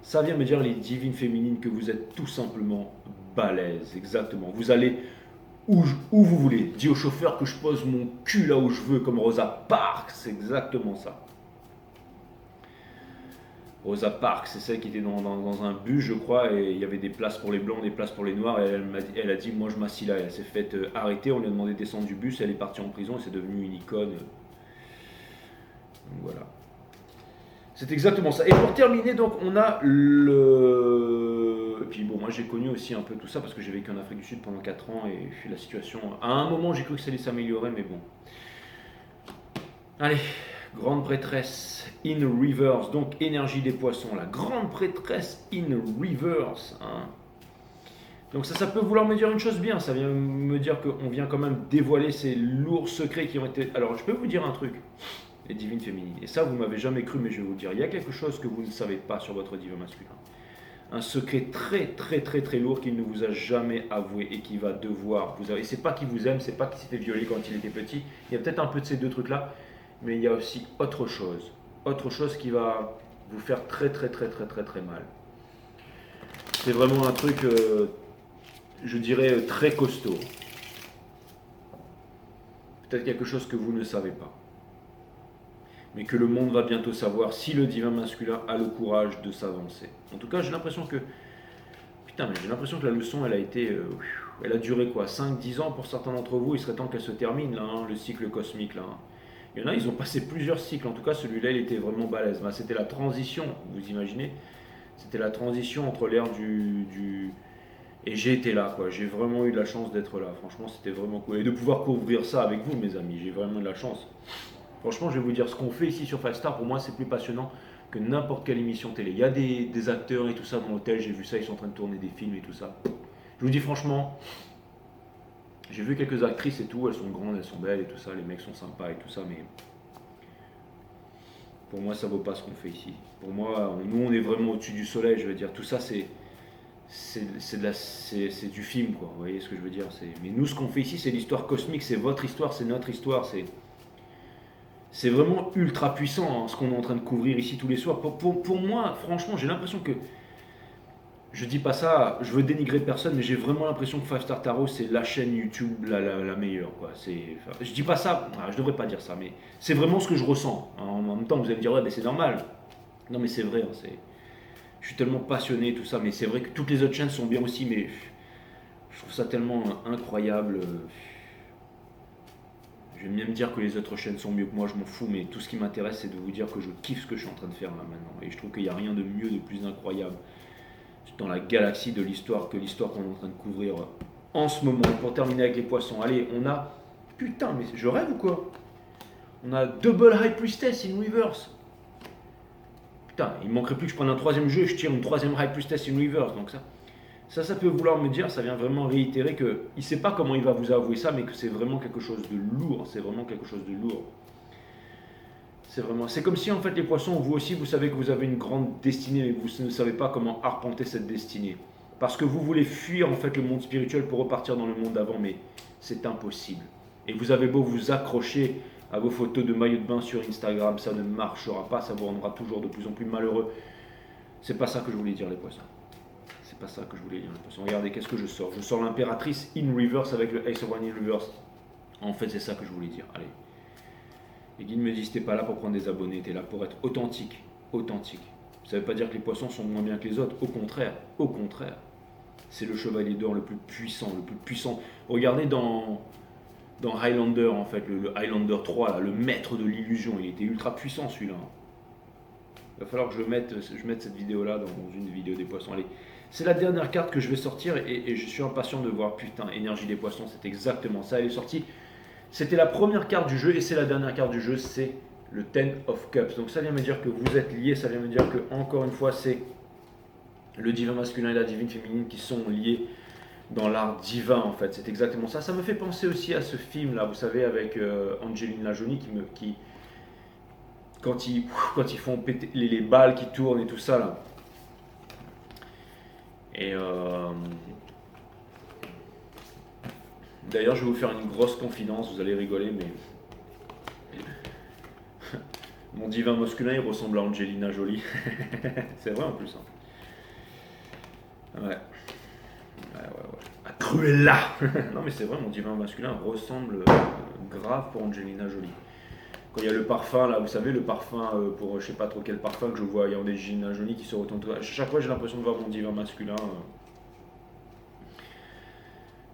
A: Ça vient me dire les divines féminines que vous êtes tout simplement balèzes, exactement. Vous allez où vous voulez. Dis au chauffeur que je pose mon cul là où je veux, comme Rosa Parks, c'est exactement ça. Rosa Parks, c'est celle qui était dans un bus, je crois, et il y avait des places pour les blancs, des places pour les noirs, et elle a dit, moi je m'assis là, elle s'est faite arrêter, on lui a demandé de descendre du bus, elle est partie en prison, et c'est devenu une icône. Donc voilà. C'est exactement ça. Et pour terminer, donc, on a le... Et puis bon, moi j'ai connu aussi un peu tout ça parce que j'ai vécu en Afrique du Sud pendant 4 ans et la situation... À un moment, j'ai cru que ça allait s'améliorer, mais bon. Allez, grande prêtresse in reverse, donc énergie des poissons. La grande prêtresse in reverse. Hein. Donc ça peut vouloir me dire une chose bien. Ça vient me dire qu'on vient quand même dévoiler ces lourds secrets qui ont été... Alors, je peux vous dire un truc. Les divines féminines. Et ça, vous m'avez jamais cru, mais je vais vous le dire. Il y a quelque chose que vous ne savez pas sur votre divin masculin. Un secret très, très, très, très lourd qu'il ne vous a jamais avoué et qui va devoir vous avouer. Et c'est pas qu'il vous aime, c'est pas qu'il s'était violé quand il était petit. Il y a peut-être un peu de ces deux trucs-là, mais il y a aussi autre chose. Autre chose qui va vous faire très, très, très, très, très, très mal. C'est vraiment un truc, je dirais, très costaud. Peut-être quelque chose que vous ne savez pas. Mais que le monde va bientôt savoir si le divin masculin a le courage de s'avancer. En tout cas, j'ai l'impression que... Putain, mais j'ai l'impression que la leçon, elle a été... elle a duré quoi 5-10 ans pour certains d'entre vous. Il serait temps qu'elle se termine, là, hein, le cycle cosmique, là. Hein. Il y en a, ils ont passé plusieurs cycles. En tout cas, celui-là, il était vraiment balèze. Bah, c'était la transition, vous imaginez? C'était la transition entre l'ère du... Et j'ai été là, quoi. J'ai vraiment eu la chance d'être là. Franchement, c'était vraiment cool. Et de pouvoir couvrir ça avec vous, mes amis. J'ai vraiment eu la chance. Franchement, je vais vous dire, ce qu'on fait ici sur Five Star, pour moi, c'est plus passionnant que n'importe quelle émission télé. Il y a des acteurs et tout ça dans l'hôtel. J'ai vu ça, ils sont en train de tourner des films et tout ça. Je vous dis franchement, j'ai vu quelques actrices et tout. Elles sont grandes, elles sont belles et tout ça. Les mecs sont sympas et tout ça. Mais pour moi, ça vaut pas ce qu'on fait ici. Pour moi, nous, on est vraiment au-dessus du soleil. Je veux dire, tout ça, c'est du film, quoi. Vous voyez ce que je veux dire? Mais nous, ce qu'on fait ici, c'est l'histoire cosmique, c'est votre histoire, c'est notre histoire. C'est vraiment ultra puissant, hein, ce qu'on est en train de couvrir ici tous les soirs. Pour moi, franchement, j'ai l'impression que, je dis pas ça, je veux dénigrer personne, mais j'ai vraiment l'impression que Five Star Tarot, c'est la chaîne YouTube la meilleure, quoi. Enfin, je dis pas ça, je devrais pas dire ça, mais c'est vraiment ce que je ressens. En même temps, vous allez me dire, ouais, mais c'est normal. Non, mais c'est vrai, hein, je suis tellement passionné, tout ça, mais c'est vrai que toutes les autres chaînes sont bien aussi, mais je trouve ça tellement incroyable. Je vais bien me dire que les autres chaînes sont mieux que moi, je m'en fous, mais tout ce qui m'intéresse, c'est de vous dire que je kiffe ce que je suis en train de faire là maintenant. Et je trouve qu'il n'y a rien de mieux, de plus incroyable dans la galaxie de l'histoire que l'histoire qu'on est en train de couvrir en ce moment. Pour terminer avec les poissons, allez, on a... Putain, mais je rêve ou quoi? On a Double High Priestess in Reverse. Putain, il manquerait plus que je prenne un troisième jeu et je tire une troisième High Priestess in Reverse. Donc ça peut vouloir me dire, ça vient vraiment réitérer qu'il ne sait pas comment il va vous avouer ça, mais que c'est vraiment quelque chose de lourd. C'est vraiment quelque chose de lourd. C'est comme si en fait les poissons, vous aussi, vous savez que vous avez une grande destinée, mais vous ne savez pas comment arpenter cette destinée. Parce que vous voulez fuir en fait le monde spirituel pour repartir dans le monde d'avant, mais c'est impossible. Et vous avez beau vous accrocher à vos photos de maillot de bain sur Instagram, ça ne marchera pas, ça vous rendra toujours de plus en plus malheureux. C'est pas ça que je voulais dire les poissons. C'est pas ça que je voulais dire les poissons. Regardez, qu'est-ce que je sors? Je sors l'impératrice in reverse avec le Ace of One in reverse. En fait, c'est ça que je voulais dire. Allez. Les guides me disent, t'es pas là pour prendre des abonnés, t'es là pour être authentique. Authentique. Ça veut pas dire que les poissons sont moins bien que les autres. Au contraire. Au contraire. C'est le chevalier d'or le plus puissant. Le plus puissant. Regardez dans Highlander, en fait, le Highlander 3, là, le maître de l'illusion. Il était ultra puissant, celui-là. Il va falloir que je mette cette vidéo-là dans une vidéo des poissons. Allez. C'est la dernière carte que je vais sortir et je suis impatient de voir. Putain, énergie des poissons, c'est exactement ça. Elle est sortie. C'était la première carte du jeu et c'est la dernière carte du jeu, c'est le Ten of Cups. Donc ça vient me dire que vous êtes liés, ça vient me dire que encore une fois c'est le divin masculin et la divine féminine qui sont liés dans l'art divin en fait. C'est exactement ça. Ça me fait penser aussi à ce film là, vous savez, avec Angelina Jolie quand ils font péter les balles qui tournent et tout ça là. Et d'ailleurs, je vais vous faire une grosse confidence, vous allez rigoler, mais mon divin masculin, il ressemble à Angelina Jolie. C'est vrai en plus. Hein. Ouais. À Cruella. Non mais c'est vrai, mon divin masculin ressemble grave pour Angelina Jolie. Quand il y a le parfum, là, vous savez, le parfum pour je sais pas trop quel parfum que je vois, il y a Angelina Jolie qui se retourne. Chaque fois, j'ai l'impression de voir mon divin masculin.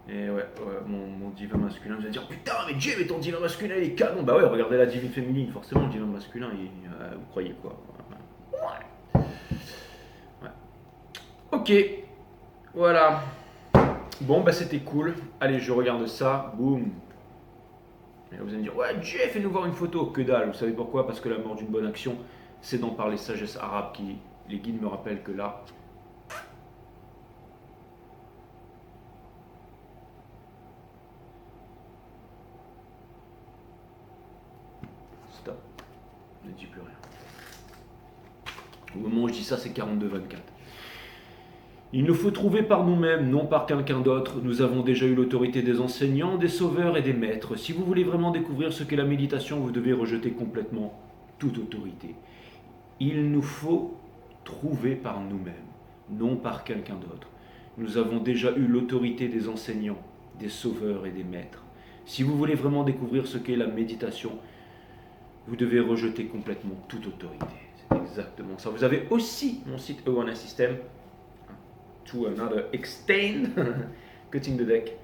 A: Et ouais, mon divin masculin, vous allez dire putain, mais Jay, mais ton divin masculin il est canon. Bah ouais, regardez la divine féminine, forcément, le divin masculin, vous croyez quoi? Ouais. Ok, voilà. Bon, bah c'était cool. Allez, je regarde ça, boum. Et vous allez me dire, ouais, Jay, fais-nous voir une photo. Que dalle, vous savez pourquoi? Parce que la mort d'une bonne action, c'est d'en parler sagesse arabe qui, les guides me rappellent que là, stop, ne dis plus rien. Au moment où je dis ça, c'est 42-24. Il nous faut trouver par nous-mêmes, non par quelqu'un d'autre. Nous avons déjà eu l'autorité des enseignants, des sauveurs et des maîtres. Si vous voulez vraiment découvrir ce qu'est la méditation, vous devez rejeter complètement toute autorité. Il nous faut trouver par nous-mêmes, non par quelqu'un d'autre. Nous avons déjà eu l'autorité des enseignants, des sauveurs et des maîtres. Si vous voulez vraiment découvrir ce qu'est la méditation, vous devez rejeter complètement toute autorité. C'est exactement ça. Vous avez aussi mon site Ewana System. To another extent, cutting the deck.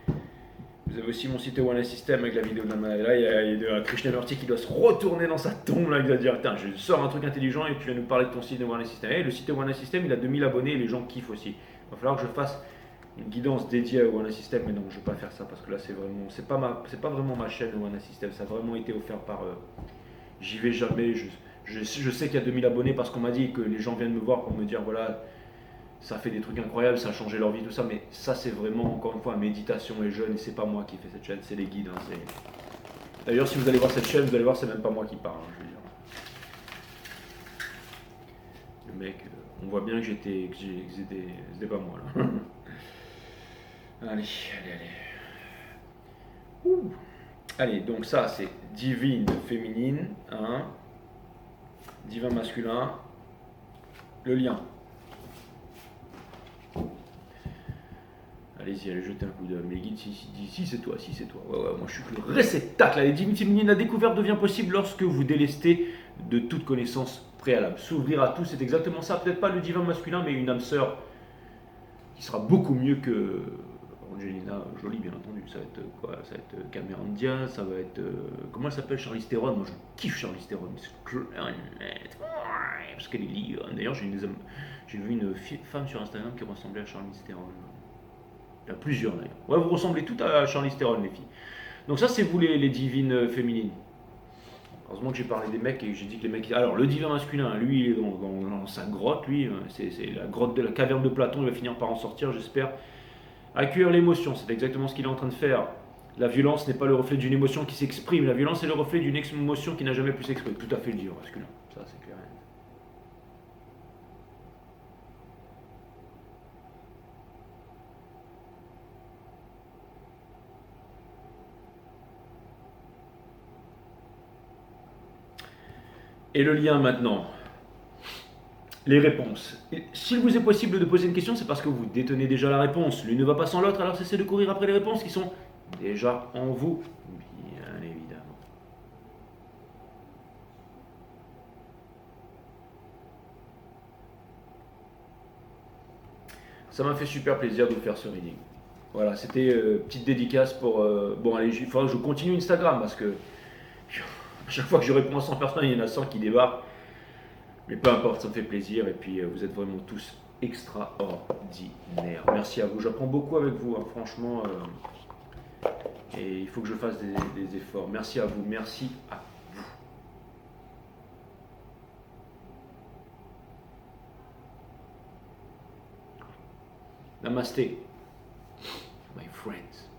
A: Vous avez aussi mon site One System avec la vidéo de là, il y a Krishnamurti qui doit se retourner dans sa tombe là, il va dire attends, je sors un truc intelligent et tu viens nous parler de ton site One System. Et le site One System, il a 2000 abonnés et les gens kiffent aussi. Il va falloir que je fasse une guidance dédiée à One System, mais non, je vais pas faire ça parce que là c'est pas vraiment ma chaîne One System, ça a vraiment été offert par j'y vais jamais, je sais qu'il y a 2000 abonnés parce qu'on m'a dit que les gens viennent me voir pour me dire voilà, ça fait des trucs incroyables, ça a changé leur vie, tout ça, mais ça c'est vraiment encore une fois méditation et jeûne et c'est pas moi qui fais cette chaîne, c'est les guides. Hein, d'ailleurs si vous allez voir cette chaîne, vous allez voir c'est même pas moi qui parle. Hein, je veux dire. Le mec, on voit bien que c'était pas moi là. allez. Ouh. Allez, donc ça c'est divine féminine, hein, divin masculin, le lien. Allez-y, allez jeter un coup d'œil. Les guides, si c'est toi. Ouais, moi je suis que le réceptacle. Les divines féminines, la découverte devient possible lorsque vous délestez de toute connaissance préalable. S'ouvrir à tout, c'est exactement ça. Peut-être pas le divin masculin, mais une âme sœur qui sera beaucoup mieux que Angelina Jolie, bien entendu. Ça va être quoi? Ça va être Cameron Diaz, ça va être. Comment elle s'appelle? Charlize Theron. Moi je kiffe Charlize Theron. Parce qu'elle est liée. D'ailleurs, j'ai vu une femme sur Instagram qui ressemblait à Charlize Theron. Il y en a plusieurs d'ailleurs. Ouais, vous ressemblez toutes à Charlize Theron, les filles. Donc ça, c'est vous les divines féminines. Heureusement que j'ai parlé des mecs et que j'ai dit que les mecs... Alors, le divin masculin, lui, il est dans sa grotte, lui. C'est la grotte de la caverne de Platon. Il va finir par en sortir, j'espère. Accueillir l'émotion, c'est exactement ce qu'il est en train de faire. La violence n'est pas le reflet d'une émotion qui s'exprime. La violence est le reflet d'une émotion qui n'a jamais pu s'exprimer. Tout à fait le divin masculin. Ça, c'est clair. Et le lien maintenant, les réponses. S'il vous est possible de poser une question, c'est parce que vous détenez déjà la réponse. L'une ne va pas sans l'autre, alors cessez de courir après les réponses qui sont déjà en vous, bien évidemment. Ça m'a fait super plaisir de vous faire ce reading. Voilà, c'était petite dédicace pour... bon, allez, il faudra que je continue Instagram parce que à chaque fois que je réponds à 100 personnes, il y en a 100 qui débarquent. Mais peu importe, ça me fait plaisir. Et puis, vous êtes vraiment tous extraordinaires. Merci à vous. J'apprends beaucoup avec vous, hein, franchement. Et il faut que je fasse des efforts. Merci à vous. Merci à vous. Namasté, my friends.